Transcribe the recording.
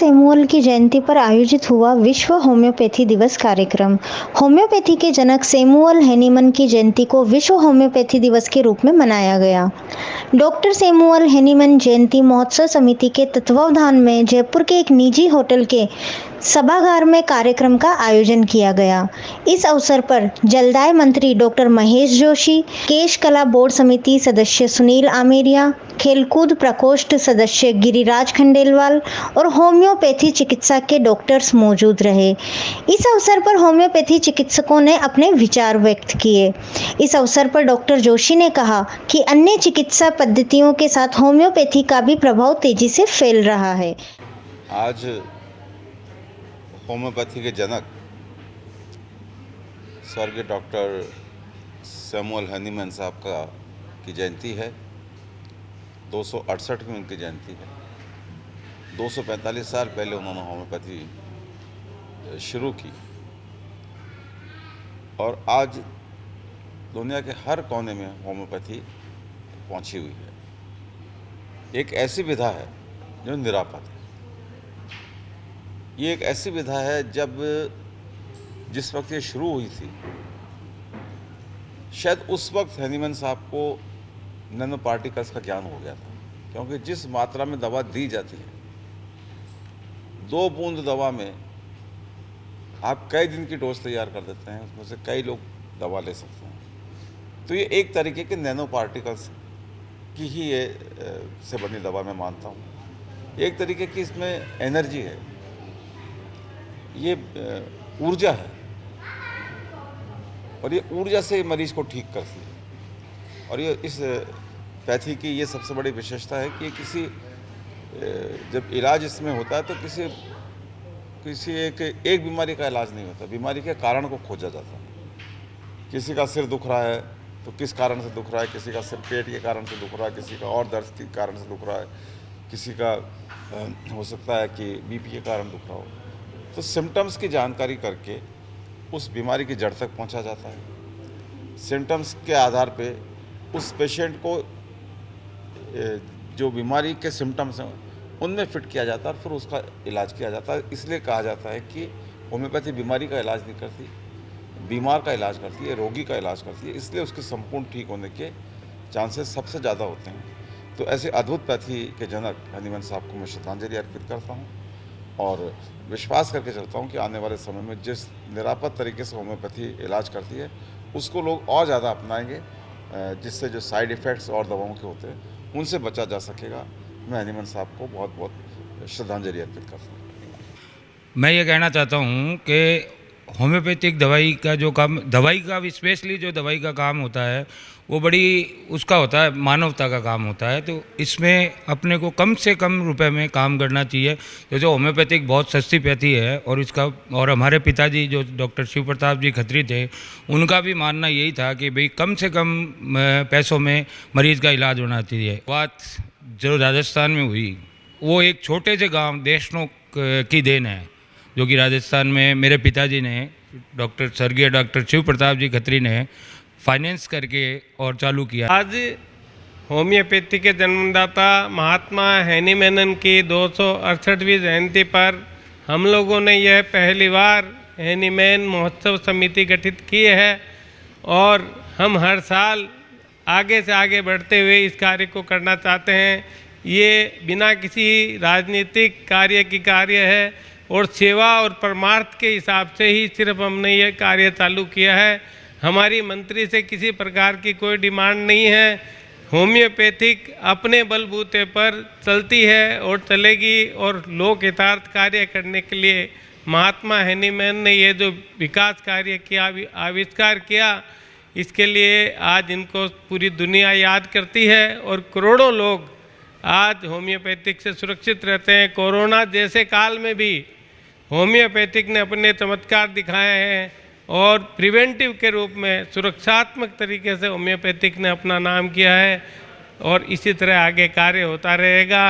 Samuel की जयंती पर आयोजित हुआ विश्व होम्योपैथी दिवस कार्यक्रम। होम्योपैथी के जनक सैमुअल हैनीमन की जयंती को विश्व होम्योपैथी दिवस के रूप में मनाया गया। डॉक्टर सैमुअल हैनीमन जयंती महोत्सव समिति के तत्वावधान में जयपुर के एक निजी होटल के सभागार में कार्यक्रम का आयोजन किया गया। इस अवसर पर जलदाय मंत्री डॉक्टर महेश जोशी, केश कला बोर्ड समिति सदस्य सुनील आमेरिया, खेलकूद प्रकोष्ठ सदस्य गिरिराज खंडेलवाल और होम्योपैथी चिकित्सा के डॉक्टर्स मौजूद रहे। इस अवसर पर होम्योपैथी चिकित्सकों ने अपने विचार व्यक्त किए। इस अवसर पर डॉक्टर जोशी ने कहा कि अन्य चिकित्सा पद्धतियों के साथ होम्योपैथी का भी प्रभाव तेजी से फैल रहा है। आज होम्योपैथी के जनक स्वर्गीय डॉक्टर सैमुअल हैनीमन साहब की जयंती है। 268वीं उनकी जयंती है। 245 साल पहले उन्होंने होम्योपैथी शुरू की और आज दुनिया के हर कोने में होम्योपैथी पहुंची हुई है। एक ऐसी विधा है जो निरापद है। ये एक ऐसी विधा है जब जिस वक्त ये शुरू हुई थी, शायद उस वक्त हैनीमन साहब को नैनो पार्टिकल्स का ज्ञान हो गया था, क्योंकि जिस मात्रा में दवा दी जाती है, 2 बूंद दवा में आप कई दिन की डोज तैयार कर देते हैं, उसमें से कई लोग दवा ले सकते हैं। तो ये एक तरीके के नैनो पार्टिकल्स की ही ये से बनी दवा मैं मानता हूँ। एक तरीके की इसमें एनर्जी है, ये ऊर्जा है और ये ऊर्जा से मरीज को ठीक करती है। और ये इस पैथी की ये सबसे बड़ी विशेषता है कि किसी जब इलाज इसमें होता है तो किसी एक बीमारी का इलाज नहीं होता, बीमारी के कारण को खोजा जाता है। किसी का सिर दुख रहा है तो किस कारण से दुख रहा है, किसी का सिर पेट के कारण से दुख रहा है, किसी का और दर्द के कारण से दुख रहा है, किसी का हो सकता है कि बीपी के कारण दुख रहा हो। तो सिम्टम्स की जानकारी करके उस बीमारी की जड़ तक पहुंचा जाता है। सिम्टम्स के आधार पे उस पेशेंट को जो बीमारी के सिम्टम्स हैं उनमें फिट किया जाता है और फिर उसका इलाज किया जाता है। इसलिए कहा जाता है कि होम्योपैथी बीमारी का इलाज नहीं करती, बीमार का इलाज करती है, रोगी का इलाज करती है। इसलिए उसके संपूर्ण ठीक होने के चांसेस सबसे ज़्यादा होते हैं। तो ऐसे अद्भुत पैथी के जनक हैनीमन साहब को मैं श्रद्धांजलि अर्पित करता हूँ और विश्वास करके चलता हूँ कि आने वाले समय में जिस निरापद तरीके से होम्योपैथी इलाज करती है उसको लोग और ज़्यादा अपनाएंगे, जिससे जो साइड इफ़ेक्ट्स और दवाओं के होते हैं उनसे बचा जा सकेगा। मैं हैनीमन साहब को बहुत बहुत श्रद्धांजलि अर्पित करता हूँ। मैं ये कहना चाहता हूँ कि होम्योपैथिक दवाई का जो काम, दवाई का भी स्पेशली जो दवाई का काम होता है वो बड़ी उसका होता है, मानवता का काम होता है। तो इसमें अपने को कम से कम रुपए में काम करना चाहिए। तो जो होम्योपैथिक बहुत सस्ती पैथी है और इसका, और हमारे पिताजी जो डॉक्टर शिव प्रताप जी खत्री थे, उनका भी मानना यही था कि भाई कम से कम पैसों में मरीज़ का इलाज होना चाहिए। बात जो राजस्थान में हुई वो एक छोटे से गाँव देशनों की देन है, जो कि राजस्थान में मेरे पिताजी ने स्वर्गीय डॉक्टर शिव प्रताप जी खत्री ने फाइनेंस करके और चालू किया। आज होम्योपैथी के जन्मदाता महात्मा हैनीमैन की 268वीं जयंती पर हम लोगों ने यह पहली बार हैनीमैन महोत्सव समिति गठित की है और हम हर साल आगे से आगे बढ़ते हुए इस कार्य को करना चाहते हैं। ये बिना किसी राजनीतिक कार्य की कार्य है और सेवा और परमार्थ के हिसाब से ही सिर्फ हमने ये कार्य चालू किया है। हमारी मंत्री से किसी प्रकार की कोई डिमांड नहीं है। होम्योपैथिक अपने बलबूते पर चलती है और चलेगी और लोक हितार्थ कार्य करने के लिए महात्मा हैनीमैन ने ये जो विकास कार्य किया, आविष्कार किया, इसके लिए आज इनको पूरी दुनिया याद करती है और करोड़ों लोग आज होम्योपैथिक से सुरक्षित रहते हैं। कोरोना जैसे काल में भी होम्योपैथिक ने अपने चमत्कार दिखाए हैं और प्रिवेंटिव के रूप में सुरक्षात्मक तरीके से होम्योपैथिक ने अपना नाम किया है और इसी तरह आगे कार्य होता रहेगा।